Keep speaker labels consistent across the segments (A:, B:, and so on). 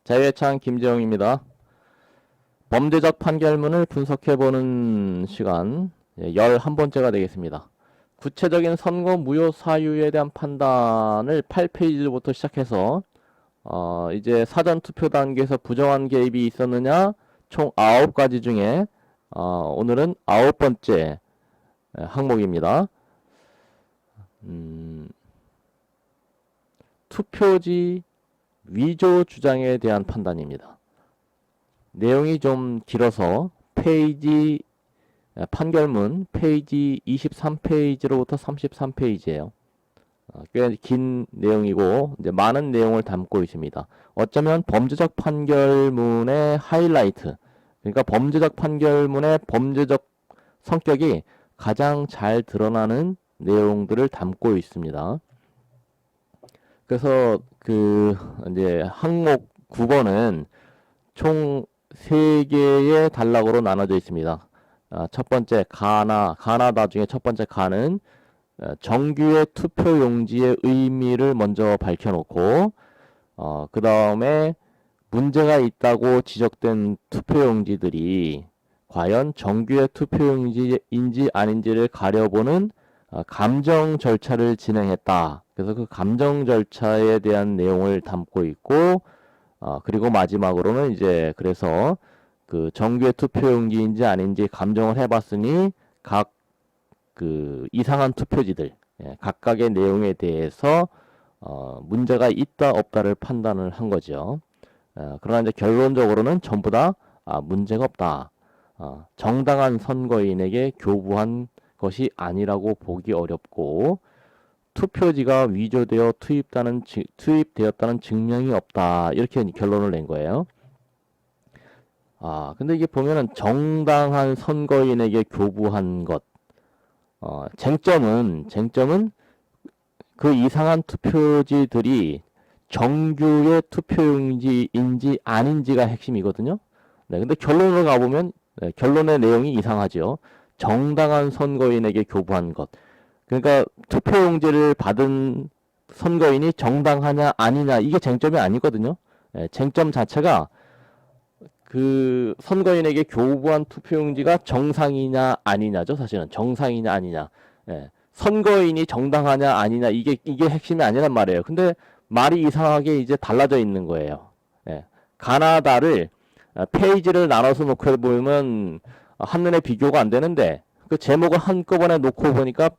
A: 자유의 창 김재용입니다. 범죄적 판결문을 분석해보는 시간 11번째가 되겠습니다. 구체적인 선고 무효 사유에 대한 판단을 8페이지부터 시작해서 이제 사전투표 단계에서 부정한 개입이 있었느냐 총 9가지 중에 오늘은 9번째 항목입니다. 투표지 위조 주장에 대한 판단입니다. 내용이 좀 길어서 판결문 페이지 23페이지로부터 33페이지예요. 꽤 긴 내용이고 이제 많은 내용을 담고 있습니다. 어쩌면 범죄적 판결문의 하이라이트, 그러니까 범죄적 판결문의 범죄적 성격이 가장 잘 드러나는 내용들을 담고 있습니다. 그래서 이제 항목 9번은 총 3개의 단락으로 나눠져 있습니다. 첫 번째 가나다 중에 첫 번째 가는 정규의 투표용지의 의미를 먼저 밝혀놓고 그 다음에 문제가 있다고 지적된 투표용지들이 과연 정규의 투표용지인지 아닌지를 가려보는 감정 절차를 진행했다. 그래서 그 감정 절차에 대한 내용을 담고 있고 그리고 마지막으로는 이제 그래서 그 정규의 투표용지인지 아닌지 감정을 해봤으니 각 이상한 투표지들 각각의 내용에 대해서 문제가 있다 없다를 판단을 한 거죠. 그러나 이제 결론적으로는 전부 다 문제가 없다. 정당한 선거인에게 교부한 것이 아니라고 보기 어렵고 투표지가 위조되어 투입되었다는 증명이 없다. 이렇게 결론을 낸 거예요. 근데 이게 보면은 정당한 선거인에게 교부한 것. 쟁점은 그 이상한 투표지들이 정규의 투표용지인지 아닌지가 핵심이거든요. 네, 근데 결론을 가보면 결론의 내용이 이상하죠. 정당한 선거인에게 교부한 것. 그러니까 투표용지를 받은 선거인이 정당하냐 아니냐 이게 쟁점이 아니거든요. 쟁점 자체가 그 선거인에게 교부한 투표용지가 정상이냐 아니냐죠. 사실은 정상이냐 아니냐. 선거인이 정당하냐 아니냐 이게 핵심이 아니란 말이에요. 근데 말이 이상하게 이제 달라져 있는 거예요. 가나다를 페이지를 나눠서 놓고 보면 한눈에 비교가 안 되는데 그 제목을 한꺼번에 놓고 보니까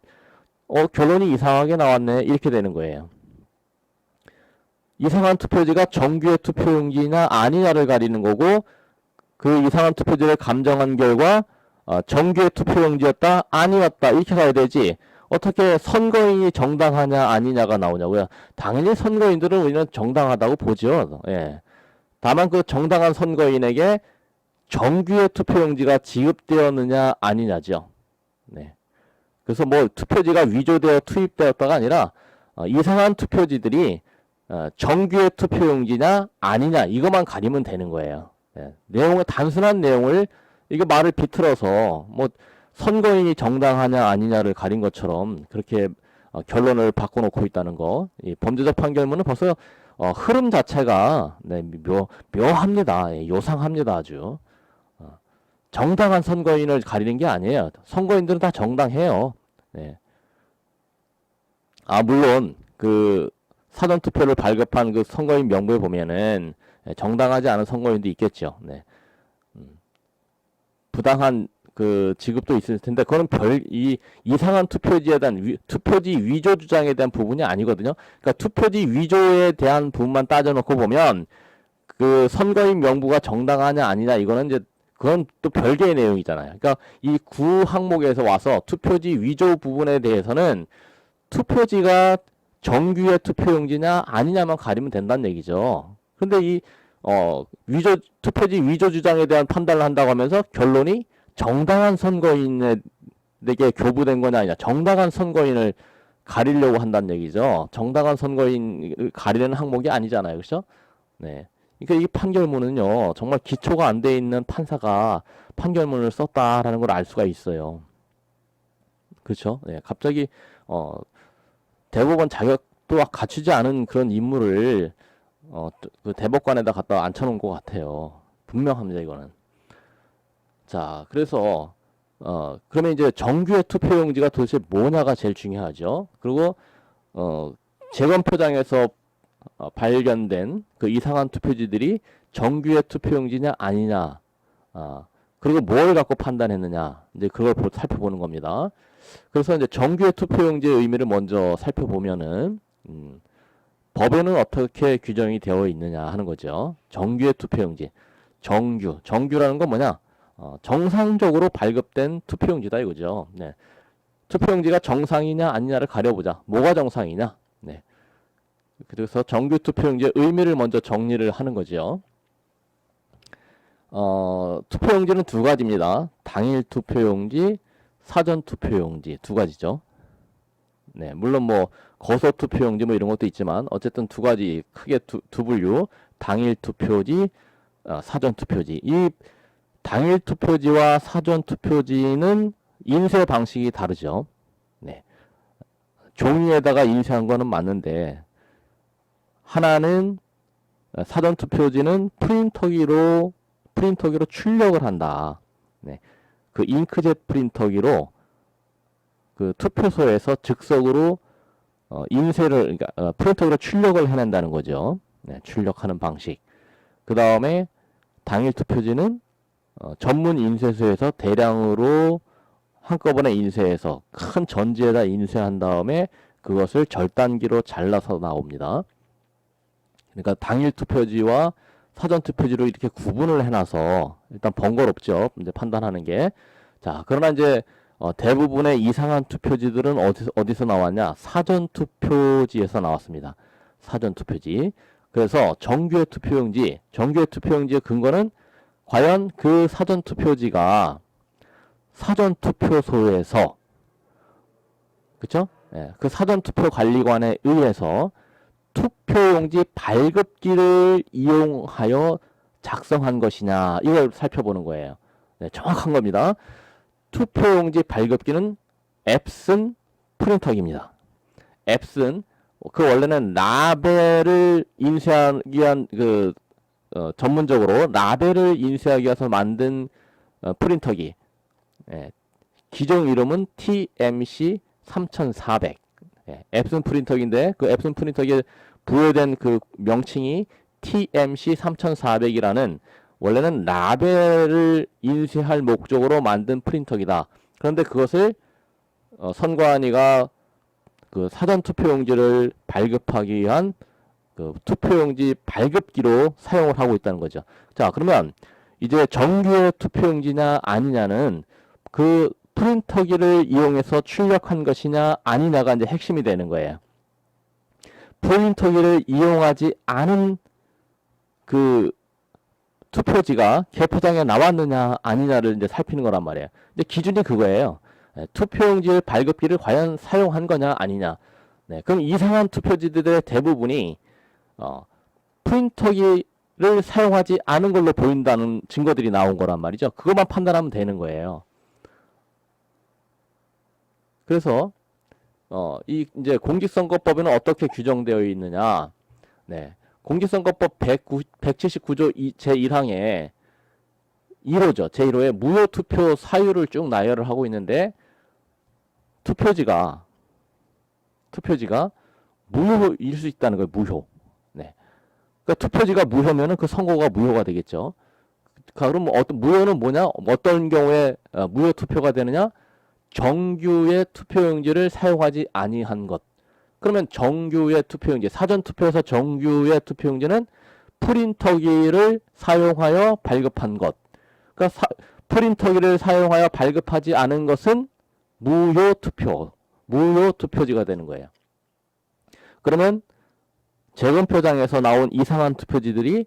A: 결론이 이상하게 나왔네 이렇게 되는 거예요. 이상한 투표지가 정규의 투표용지냐 아니냐를 가리는 거고 그 이상한 투표지를 감정한 결과 정규의 투표용지였다 아니었다 이렇게 가야 되지 어떻게 선거인이 정당하냐 아니냐가 나오냐고요. 당연히 선거인들은 우리는 정당하다고 보죠. 다만 그 정당한 선거인에게 정규의 투표용지가 지급되었느냐 아니냐죠. 그래서 뭐 투표지가 위조되어 투입되었다가 아니라 이상한 투표지들이 정규의 투표용지냐 아니냐 이것만 가리면 되는 거예요. 내용을 단순한 내용을 이게 말을 비틀어서 뭐 선거인이 정당하냐 아니냐를 가린 것처럼 그렇게 결론을 바꿔놓고 있다는 거. 이 범죄적 판결문은 벌써 흐름 자체가 묘합니다. 요상합니다 아주. 정당한 선거인을 가리는 게 아니에요. 선거인들은 다 정당해요. 물론 그 사전투표를 발급한 그 선거인 명부에 보면은 정당하지 않은 선거인도 있겠죠. 부당한 그 지급도 있을 텐데 그거는 이상한 투표지에 대한 투표지 위조 주장에 대한 부분이 아니거든요. 그러니까 투표지 위조에 대한 부분만 따져놓고 보면 그 선거인 명부가 정당하냐 아니냐 이거는 이제 그건 또 별개의 내용이잖아요. 그러니까 이 9항목에서 와서 투표지 위조 부분에 대해서는 투표지가 정규의 투표용지냐 아니냐만 가리면 된다는 얘기죠. 근데 이 투표지 위조 주장에 대한 판단을 한다고 하면서 결론이 정당한 선거인에게 교부된 거냐 아니냐 정당한 선거인을 가리려고 한다는 얘기죠. 정당한 선거인 가리는 항목이 아니잖아요. 그렇죠? 그러니까 이 판결문은요 정말 기초가 안 돼 있는 판사가 판결문을 썼다라는 걸 알 수가 있어요. 그렇죠? 갑자기 대법원 자격도 갖추지 않은 그런 인물을 그 대법관에다 갖다 앉혀놓은 것 같아요. 분명합니다, 이거는. 자, 그래서, 그러면 이제 정규의 투표용지가 도대체 뭐냐가 제일 중요하죠. 그리고, 재검표장에서 발견된 그 이상한 투표지들이 정규의 투표용지냐 아니냐, 그리고 뭘 갖고 판단했느냐, 이제 그걸 살펴보는 겁니다. 그래서 이제 정규의 투표용지의 의미를 먼저 살펴보면은, 법에는 어떻게 규정이 되어 있느냐 하는 거죠. 정규의 투표용지. 정규라는 건 뭐냐? 정상적으로 발급된 투표용지다 이거죠. 네. 투표용지가 정상이냐 아니냐를 가려보자. 뭐가 정상이냐? 네. 그래서 정규 투표용지의 의미를 먼저 정리를 하는 거죠. 투표용지는 두 가지입니다. 당일 투표용지, 사전 투표용지 두 가지죠. 네, 물론 뭐 거소 투표용지 뭐 이런 것도 있지만 어쨌든 두 가지 크게 두 분류, 당일 투표지, 사전 투표지. 이 당일 투표지와 사전 투표지는 인쇄 방식이 다르죠. 네. 종이에다가 인쇄한 거는 맞는데 하나는 사전 투표지는 프린터기로 출력을 한다. 네. 그 잉크젯 프린터기로 그 투표소에서 즉석으로 인쇄를 그러니까 프린터기로 출력을 해낸다는 거죠. 네, 출력하는 방식. 그 다음에 당일 투표지는 전문 인쇄소에서 대량으로 한꺼번에 인쇄해서 큰 전지에다 인쇄한 다음에 그것을 절단기로 잘라서 나옵니다. 그러니까 당일 투표지와 사전 투표지로 이렇게 구분을 해놔서 일단 번거롭죠. 이제 판단하는 게. 자, 그러나 이제 대부분의 이상한 투표지들은 어디서 나왔냐? 사전 투표지에서 나왔습니다. 사전 투표지. 그래서 정규의 투표용지의 근거는 과연 그 사전 투표지가 사전 투표소에서 그쵸? 예, 그 사전 투표 관리관에 의해서 투표용지 발급기를 이용하여 작성한 것이냐 이걸 살펴보는 거예요. 네, 정확한 겁니다. 투표용지 발급기는 앱슨 프린터기입니다. 앱슨 그 원래는 라벨을 인쇄하기 위한 전문적으로 라벨을 인쇄하기 위해서 만든 프린터기. 예, 기종 이름은 TMC 3400. 예, 앱슨 프린터기인데 그 앱슨 프린터기에 부여된 그 명칭이 TMC 3400이라는 원래는 라벨을 인쇄할 목적으로 만든 프린터기다. 그런데 그것을 선관위가 그 사전 투표용지를 발급하기 위한 그 투표용지 발급기로 사용을 하고 있다는 거죠. 자, 그러면 이제 정규의 투표용지냐 아니냐는 그 프린터기를 이용해서 출력한 것이냐 아니냐가 이제 핵심이 되는 거예요. 프린터기를 이용하지 않은 그 투표지가 개표장에 나왔느냐 아니냐를 이제 살피는 거란 말이에요. 이제 기준이 그거예요. 투표용지를 발급기를 과연 사용한 거냐 아니냐. 네, 그럼 이상한 투표지들의 대부분이 프린터기를 사용하지 않은 걸로 보인다는 증거들이 나온 거란 말이죠. 그것만 판단하면 되는 거예요. 그래서 이제 공직선거법에는 어떻게 규정되어 있느냐? 네, 공직선거법 179조 제1항에 1호죠. 제1호에 무효투표 사유를 쭉 나열을 하고 있는데 투표지가 무효일 수 있다는 거예요. 무효. 네. 그러니까 투표지가 무효면은 그 선거가 무효가 되겠죠. 그럼 무효는 뭐냐? 어떤 경우에 무효 투표가 되느냐? 정규의 투표용지를 사용하지 아니한 것. 그러면 정규의 투표용지, 사전 투표에서 정규의 투표용지는 프린터기를 사용하여 발급한 것. 그러니까 프린터기를 사용하여 발급하지 않은 것은 무효 투표지가 되는 거예요. 그러면 재검표장에서 나온 이상한 투표지들이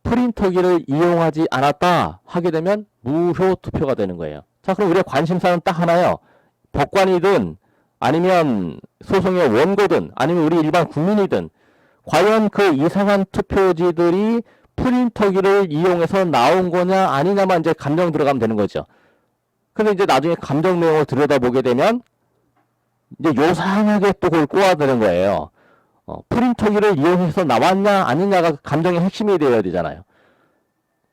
A: 프린터기를 이용하지 않았다 하게 되면 무효 투표가 되는 거예요. 자, 그럼 우리의 관심사는 딱 하나요. 법관이든 아니면 소송의 원고든 아니면 우리 일반 국민이든 과연 그 이상한 투표지들이 프린터기를 이용해서 나온 거냐 아니냐만 이제 감정 들어가면 되는 거죠. 근데 이제 나중에 감정 내용을 들여다보게 되면 이제 요상하게 또 그걸 꼬아드는 거예요. 프린터기를 이용해서 나왔냐 아니냐가 감정의 핵심이 되어야 되잖아요.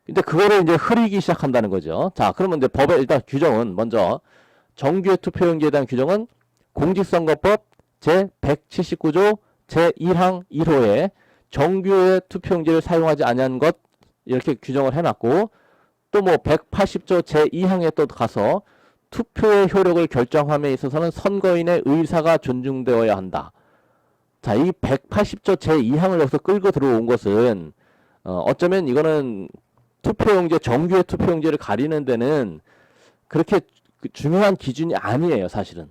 A: 근데 그거를 이제 흐리기 시작한다는 거죠. 자, 그러면 이제 법의 일단 규정은 먼저 정규의 투표용지에 대한 규정은 공직선거법 제179조 제1항 1호에 정규의 투표용지를 사용하지 아니한 것 이렇게 규정을 해놨고 또 뭐 180조 제2항에 또 가서 투표의 효력을 결정함에 있어서는 선거인의 의사가 존중되어야 한다. 자, 이 180조 제2항을 여기서 끌고 들어온 것은 어쩌면 이거는 투표용지, 정규의 투표용지를 가리는 데는 그렇게 중요한 기준이 아니에요, 사실은.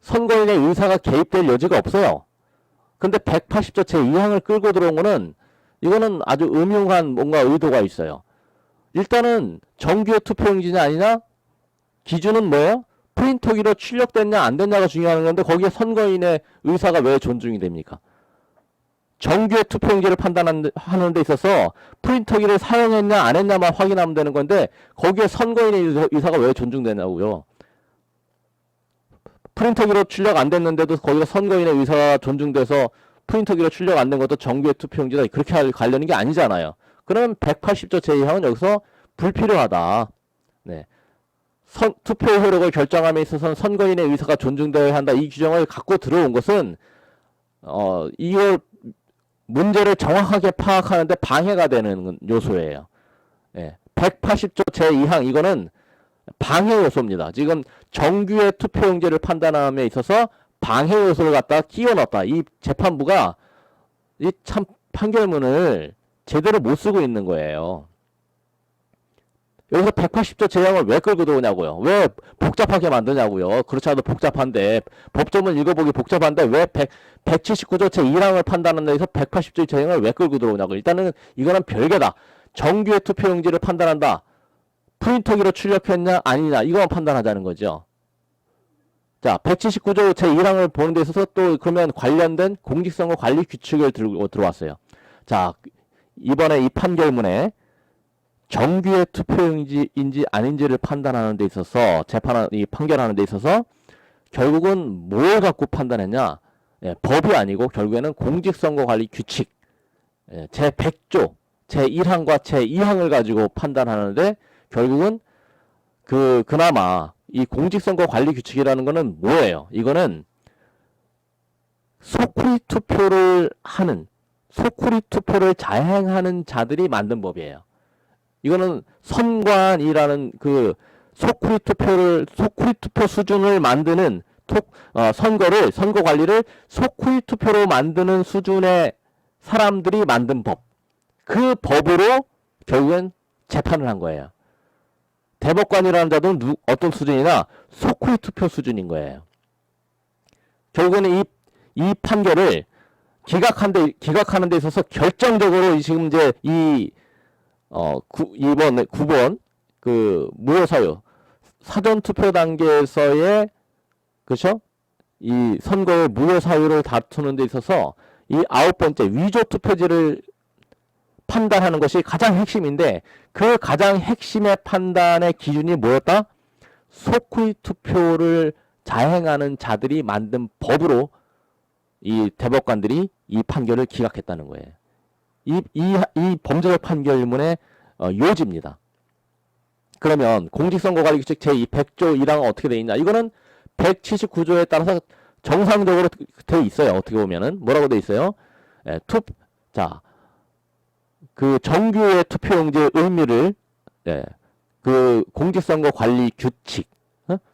A: 선거인의 의사가 개입될 여지가 없어요. 근데 180조 제2항을 끌고 들어온 거는 이거는 아주 음흉한 뭔가 의도가 있어요. 일단은 정규의 투표용지냐 아니냐 기준은 뭐예요? 프린터기로 출력됐냐 안 됐냐가 중요한 건데 거기에 선거인의 의사가 왜 존중이 됩니까? 정규의 투표용지를 판단하는 데 있어서 프린터기를 사용했냐 안 했냐만 확인하면 되는 건데 거기에 선거인의 의사가 왜 존중되냐고요. 프린터기로 출력 안 됐는데도 거기가 선거인의 의사가 존중돼서 프린터기로 출력 안 된 것도 정규의 투표용지다 그렇게 할 관련인 게 아니잖아요. 그러면 180조 제2항은 여기서 불필요하다. 네. 투표 효력을 결정함에 있어서는 선거인의 의사가 존중되어야 한다. 이 규정을 갖고 들어온 것은 이걸 문제를 정확하게 파악하는데 방해가 되는 요소예요. 예. 180조 제2항 이거는 방해 요소입니다. 지금 정규의 투표용지를 판단함에 있어서 방해 요소를 갖다 끼워 넣었다. 이 재판부가 이 참 판결문을 제대로 못 쓰고 있는 거예요. 여기서 180조 제2항을 왜 끌고 들어오냐고요. 왜 복잡하게 만드냐고요. 그렇지 않아도 복잡한데 법조문 읽어보기 복잡한데 왜 179조 제1항을 판단하는 데서 180조 제2항을 왜 끌고 들어오냐고. 일단은 이거는 별개다. 정규의 투표용지를 판단한다. 프린터기로 출력했냐 아니냐 이거만 판단하자는 거죠. 자, 179조 제1항을 보는 데 있어서 또 그러면 관련된 공직선거 관리 규칙을 들고 들어왔어요. 자, 이번에 이 판결문에 정규의 투표용지인지 아닌지를 판단하는 데 있어서 이 판결하는 데 있어서 결국은 뭘 갖고 판단했냐? 예, 법이 아니고 결국에는 공직선거관리 규칙 제100조 제1항과 제2항을 가지고 판단하는데 결국은 그나마 이 공직선거관리 규칙이라는 거는 뭐예요? 이거는 소쿠리 투표를 자행하는 자들이 만든 법이에요. 이거는 선관이라는 그 소쿠리 투표 수준을 만드는 선거 관리를 소쿠리 투표로 만드는 수준의 사람들이 만든 법. 그 법으로 결국엔 재판을 한 거예요. 대법관이라는 자도 어떤 수준이나 소쿠리 투표 수준인 거예요. 결국에는 이 판결을 기각하는 데 있어서 결정적으로 지금 이제 이번 9번 그 무효사유 사전 투표 단계에서의 그렇죠? 이 선거의 무효사유를 다투는 데 있어서 이 9번째 위조 투표지를 판단하는 것이 가장 핵심인데 그 가장 핵심의 판단의 기준이 뭐였다? 소쿠리 투표를 자행하는 자들이 만든 법으로 이 대법관들이 이 판결을 기각했다는 거예요. 이 범죄적 판결문의 요지입니다. 그러면 공직선거관리규칙 제100조 1항은 어떻게 되어 있냐? 이거는 179조에 따라서 정상적으로 되어 있어요. 어떻게 보면은 뭐라고 되어 있어요? 그 정규의 투표용지의 의미를 그 공직선거관리 규칙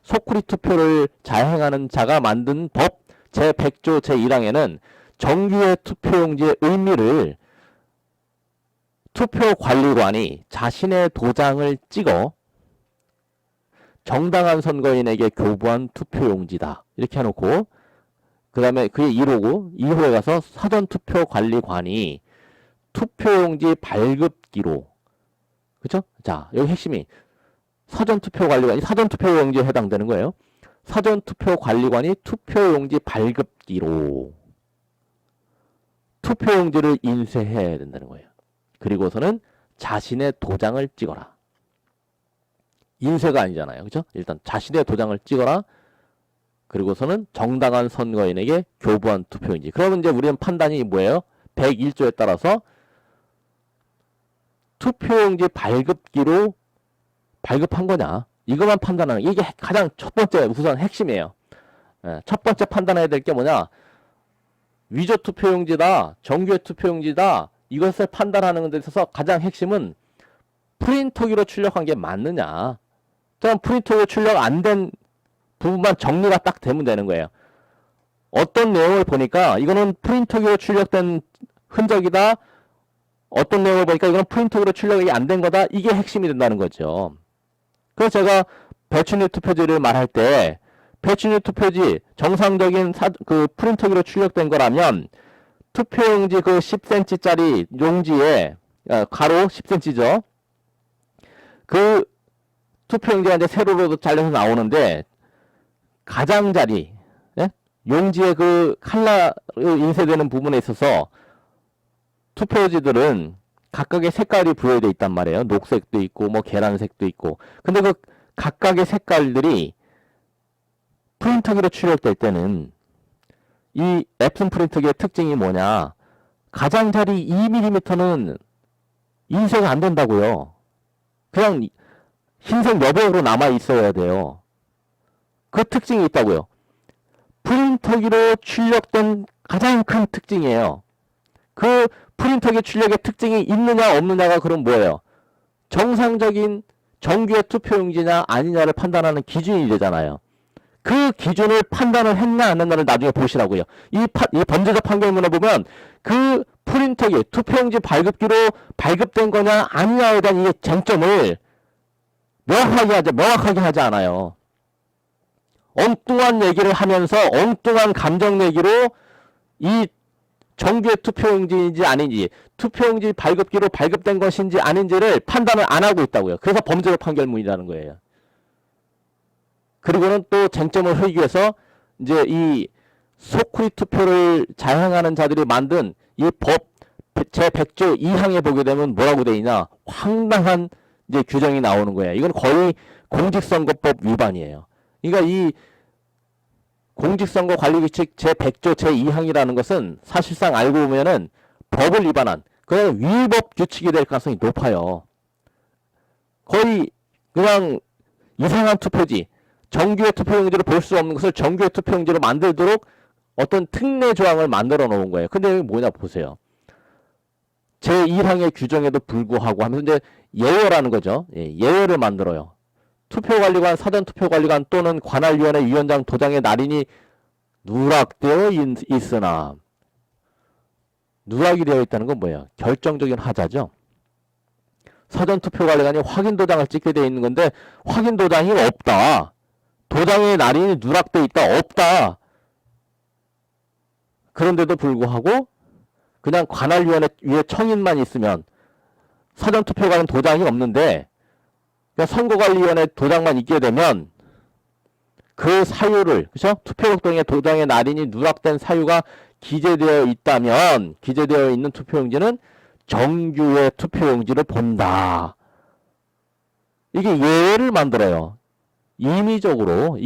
A: 소쿠리 투표를 자행하는 자가 만든 법 제100조 제1항에는 정규의 투표용지의 의미를 투표관리관이 자신의 도장을 찍어 정당한 선거인에게 교부한 투표용지다. 이렇게 해놓고 그 다음에 그게 1호고 2호에 가서 사전투표관리관이 투표용지 발급기로 그쵸? 자, 여기 핵심이 사전투표관리관이 사전투표용지에 해당되는 거예요. 사전투표관리관이 투표용지 발급기로 투표용지를 인쇄해야 된다는 거예요. 그리고서는 자신의 도장을 찍어라. 인쇄가 아니잖아요. 그죠? 일단 자신의 도장을 찍어라. 그리고서는 정당한 선거인에게 교부한 투표용지. 그러면 이제 우리는 판단이 뭐예요? 101조에 따라서 투표용지 발급기로 발급한 거냐, 이것만 판단하는, 이게 가장 첫 번째 우선 핵심이에요. 첫 번째 판단해야 될 게 뭐냐, 위조 투표용지다, 정규 투표용지다, 이것을 판단하는 데 있어서 가장 핵심은 프린터기로 출력한 게 맞느냐. 그럼 프린터기로 출력 안 된 부분만 정리가 딱 되면 되는 거예요. 어떤 내용을 보니까 이거는 프린터기로 출력된 흔적이다, 어떤 내용을 보니까 이건 프린터기로 출력이 안 된 거다, 이게 핵심이 된다는 거죠. 그래서 제가 배춘유 투표지를 말할 때, 배춘유 투표지 정상적인 그 프린터기로 출력된 거라면 투표용지 그 10cm짜리 용지에 가로 10cm죠. 그 투표용지가 이제 세로로 잘려서 나오는데 가장자리, 예? 용지의 그 칼라 인쇄되는 부분에 있어서 투표지들은 각각의 색깔이 부여되어 있단 말이에요. 녹색도 있고 뭐 계란색도 있고. 근데 그 각각의 색깔들이 프린터기로 출력될 때는 이 앱슨 프린터기의 특징이 뭐냐, 가장자리 2mm는 인쇄가 안 된다고요. 그냥 흰색 여백으로 남아 있어야 돼요. 그 특징이 있다고요. 프린터기로 출력된 가장 큰 특징이에요. 그 프린터기 출력의 특징이 있느냐 없느냐가 그럼 뭐예요? 정상적인 정규의 투표용지냐 아니냐를 판단하는 기준이 되잖아요. 그 기준을 판단을 했나 안 했나를 나중에 보시라고요. 이 범죄적 판결문을 보면 그 프린터기, 투표용지 발급기로 발급된 거냐 아니냐에 대한 이 쟁점을 명확하게 하지 않아요. 엉뚱한 얘기를 하면서 엉뚱한 감정 내기로 이 정규의 투표용지인지 아닌지, 투표용지 발급기로 발급된 것인지 아닌지를 판단을 안 하고 있다고요. 그래서 범죄적 판결문이라는 거예요. 그리고는 또 쟁점을 흐리기 위해서 이제 이 소쿠리 투표를 자행하는 자들이 만든 이 법 제100조 2항에 보게 되면 뭐라고 돼 있냐, 황당한 이제 규정이 나오는 거예요. 이건 거의 공직선거법 위반이에요. 그러니까 이 공직선거관리규칙 제100조 제2항이라는 것은 사실상 알고 보면은 법을 위반한 그냥 위법 규칙이 될 가능성이 높아요. 거의 그냥 이상한 투표지, 정규의 투표용지로 볼 수 없는 것을 정규의 투표용지로 만들도록 어떤 특례 조항을 만들어 놓은 거예요. 근데 여기 뭐냐 보세요. 제1항의 규정에도 불구하고 하면서 이제 예외라는 거죠. 예외를 만들어요. 투표관리관, 사전투표관리관 또는 관할위원회 위원장 도장의 날인이 누락되어 있으나, 누락이 되어 있다는 건 뭐예요? 결정적인 하자죠. 사전투표관리관이 확인도장을 찍게 되어 있는 건데 확인도장이 없다, 도장의 날인이 누락되어 있다, 없다. 그런데도 불구하고 그냥 관할위원회 위에 청인만 있으면, 사전투표관은 도장이 없는데 선거관리위원회 도장만 있게 되면 그 사유를, 그렇죠? 투표용지의 도장의 날인이 누락된 사유가 기재되어 있다면, 기재되어 있는 투표용지는 정규의 투표용지를 본다. 이게 예외를 만들어요. 임의적으로.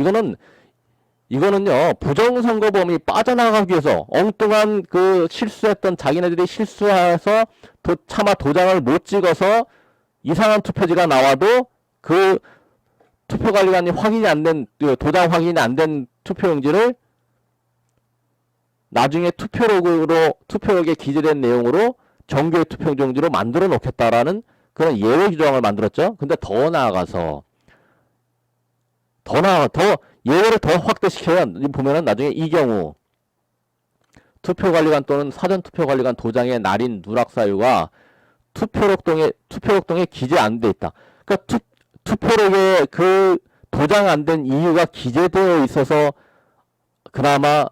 A: 이거는요, 부정선거범이 빠져나가기 위해서 엉뚱한 그 실수했던 자기네들이 실수해서 차마 도장을 못 찍어서 이상한 투표지가 나와도 그 투표관리관이 확인이 안 된, 도장 확인이 안 된 투표용지를 나중에 투표록에 기재된 내용으로 정규의 투표용지로 만들어 놓겠다라는 그런 예외 규정을 만들었죠. 근데 더 나아가서 더 예외를 더 확대시켜야 보면은 나중에 이 경우 투표관리관 또는 사전투표관리관 도장의 날인 누락 사유가 투표록동에 기재 안 돼 있다. 그러니까 투표록에 그 도장 안 된 이유가 기재되어 있어서 그나마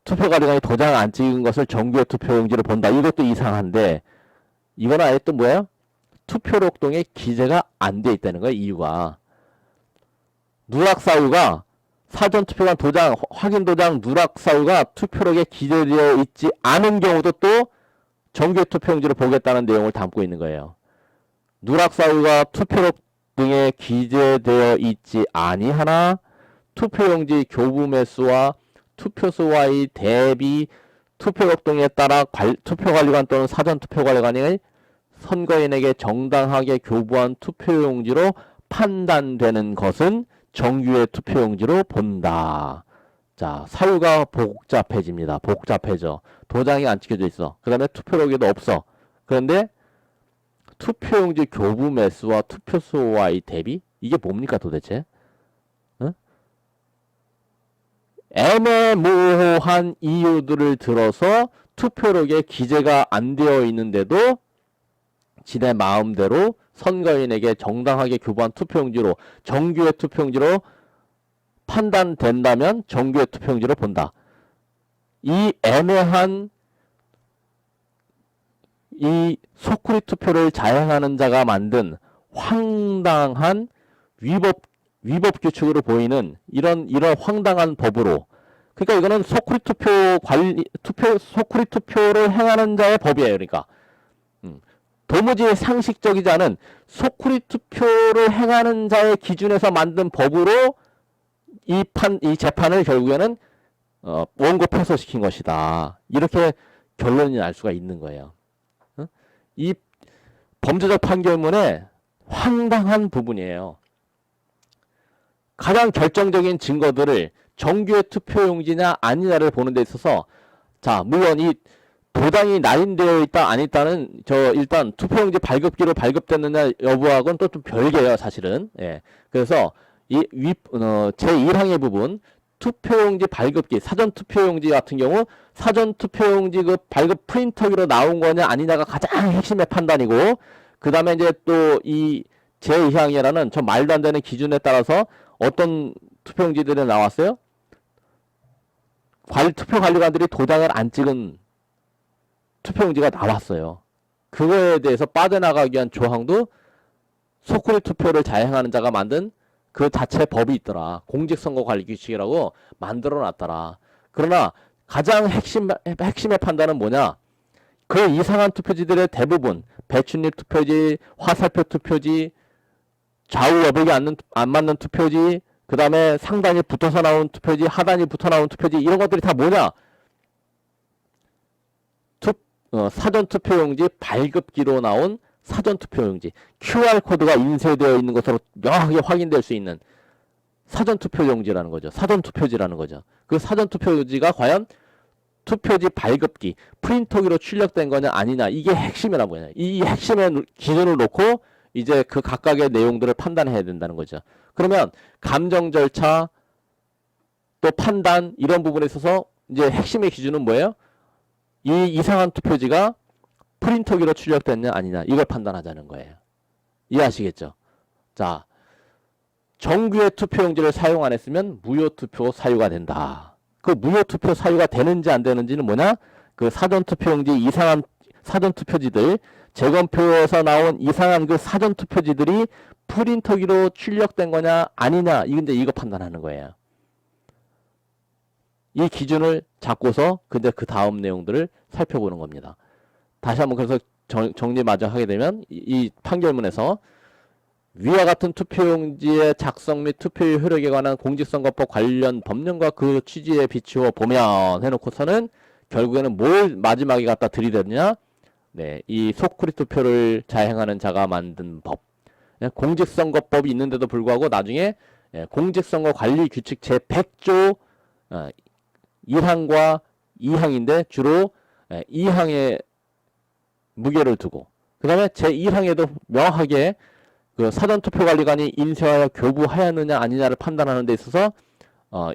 A: 투표관리관이 도장 안 찍은 것을 정규의 투표용지를 본다. 이것도 이상한데, 이건 아예 또 뭐예요? 투표록동에 기재가 안 돼 있다는 거예요. 이유가. 누락 사유가 사전투표관 도장, 확인도장 누락 사유가 투표록에 기재되어 있지 않은 경우도 또 정규 투표용지를 보겠다는 내용을 담고 있는 거예요. 누락 사유가 투표록 등에 기재되어 있지 아니하나 투표용지 교부 매수와 투표수와의 대비 투표협동에 따라 투표관리관 또는 사전투표관리관이 선거인에게 정당하게 교부한 투표용지로 판단되는 것은 정규의 투표용지로 본다. 자, 사유가 복잡해집니다. 복잡해져. 도장이 안 찍혀져 있어. 그 다음에 투표록에도 없어. 그런데 투표용지 교부 매수와 투표수와의 대비? 이게 뭡니까 도대체? 응? 애매모호한 이유들을 들어서 투표록에 기재가 안 되어 있는데도 지네 마음대로 선거인에게 정당하게 교부한 투표용지로 정규의 투표용지로 판단된다면 정규의 투표용지로 본다. 이 애매한 이 소쿠리 투표를 자행하는 자가 만든 황당한 위법 규칙으로 보이는 이런 황당한 법으로, 그러니까 이거는 소쿠리 투표를 행하는 자의 법이에요. 그러니까 도무지 상식적이지 않은 소쿠리 투표를 행하는 자의 기준에서 만든 법으로 이 재판을 결국에는 원고 패소시킨 것이다. 이렇게 결론이 날 수가 있는 거예요. 이 범죄적 판결문의 황당한 부분이에요. 가장 결정적인 증거들을 정규의 투표용지냐 아니냐를 보는 데 있어서, 자, 물론 이 도장이 날인되어 있다 안 있다는 일단 투표용지 발급기로 발급됐느냐 여부하고는 또 좀 별개예요, 사실은. 예. 그래서 제1항의 부분 투표용지 발급기, 사전투표용지 같은 경우 사전투표용지 그 발급 프린터기로 나온 거냐 아니냐가 가장 핵심의 판단이고, 그 다음에 이제 또 이 제2항이라는 저 말도 안 되는 기준에 따라서 어떤 투표용지들이 나왔어요? 투표관리관들이 도장을 안 찍은 투표용지가 나왔어요. 그거에 대해서 빠져나가기 위한 조항도 소쿠리 투표를 자행하는 자가 만든 그 자체 법이 있더라. 공직선거관리규칙이라고 만들어 놨더라. 그러나 가장 핵심의 판단은 뭐냐? 그 이상한 투표지들의 대부분 배춧잎 투표지, 화살표 투표지, 좌우 여백이 안 맞는 투표지, 그 다음에 상단이 붙어서 나온 투표지, 하단이 붙어 나온 투표지, 이런 것들이 다 뭐냐? 사전투표용지 발급기로 나온 사전투표용지, QR코드가 인쇄되어 있는 것으로 명확하게 확인될 수 있는 사전투표용지라는 거죠. 사전투표지라는 거죠. 그 사전투표지가 과연 투표지 발급기, 프린터기로 출력된 거냐 아니냐, 이게 핵심이라는 거냐. 이 핵심의 기준을 놓고 이제 그 각각의 내용들을 판단해야 된다는 거죠. 그러면 감정 절차, 또 판단, 이런 부분에 있어서 이제 핵심의 기준은 뭐예요? 이 이상한 투표지가 프린터기로 출력됐냐 아니냐, 이걸 판단하자는 거예요. 이해하시겠죠? 자, 정규의 투표용지를 사용 안 했으면 무효투표 사유가 된다. 그 무효투표 사유가 되는지 안 되는지는 뭐냐? 그 사전투표용지 이상한 사전투표지들, 재검표에서 나온 이상한 그 사전투표지들이 프린터기로 출력된 거냐 아니냐, 이거 판단하는 거예요. 이 기준을 잡고서 근데 그 다음 내용들을 살펴보는 겁니다. 다시 한번 그래서 정리 마저 하게 되면 이 판결문에서 위와 같은 투표용지의 작성 및 투표의 효력에 관한 공직선거법 관련 법령과 그 취지에 비추어 보면 해놓고서는 결국에는 뭘 마지막에 갖다 들이댔냐? 네, 이 소쿠리 투표를 자행하는 자가 만든 법. 공직선거법이 있는데도 불구하고 나중에 공직선거관리규칙 제100조 1항과 2항인데 주로 2항에 무게를 두고, 그 다음에 제1항에도 명확하게 그 사전투표관리관이 인쇄하여 교부하였느냐 아니냐를 판단하는 데 있어서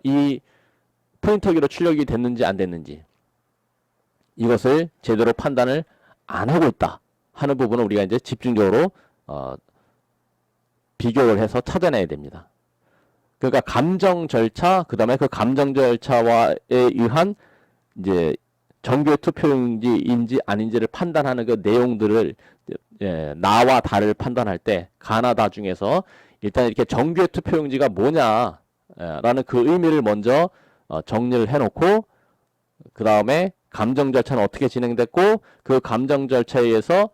A: 이 프린터기로 출력이 됐는지 안 됐는지, 이것을 제대로 판단을 안 하고 있다 하는 부분을 우리가 이제 집중적으로 비교를 해서 찾아내야 됩니다. 그러니까 감정 절차, 그 다음에 그 감정 절차에 의한 이제 정규의 투표용지인지 아닌지를 판단하는 그 내용들을 나와 다를 판단할 때 가나다 중에서 일단 이렇게 정규의 투표용지가 뭐냐 라는 그 의미를 먼저 정리를 해놓고, 그 다음에 감정 절차는 어떻게 진행됐고 그 감정 절차에 의해서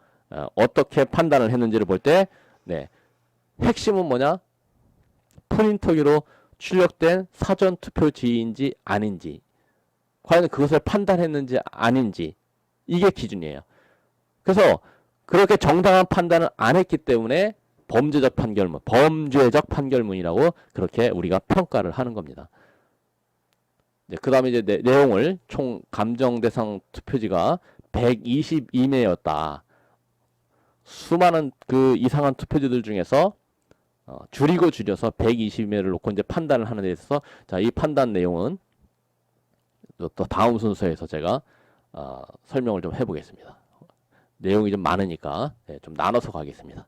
A: 어떻게 판단을 했는지를 볼 때 핵심은 뭐냐? 프린터기로 출력된 사전 투표지인지 아닌지, 과연 그것을 판단했는지 아닌지, 이게 기준이에요. 그래서 그렇게 정당한 판단을 안 했기 때문에 범죄적 판결문이라고 그렇게 우리가 평가를 하는 겁니다. 그 다음에 이제 내용을 총 감정 대상 투표지가 122매였다. 수많은 그 이상한 투표지들 중에서 줄여서 120매를 놓고 이제 판단을 하는 데 있어서, 자, 이 판단 내용은 또 다음 순서에서 제가 설명을 좀 해보겠습니다. 내용이 좀 많으니까 좀 나눠서 가겠습니다.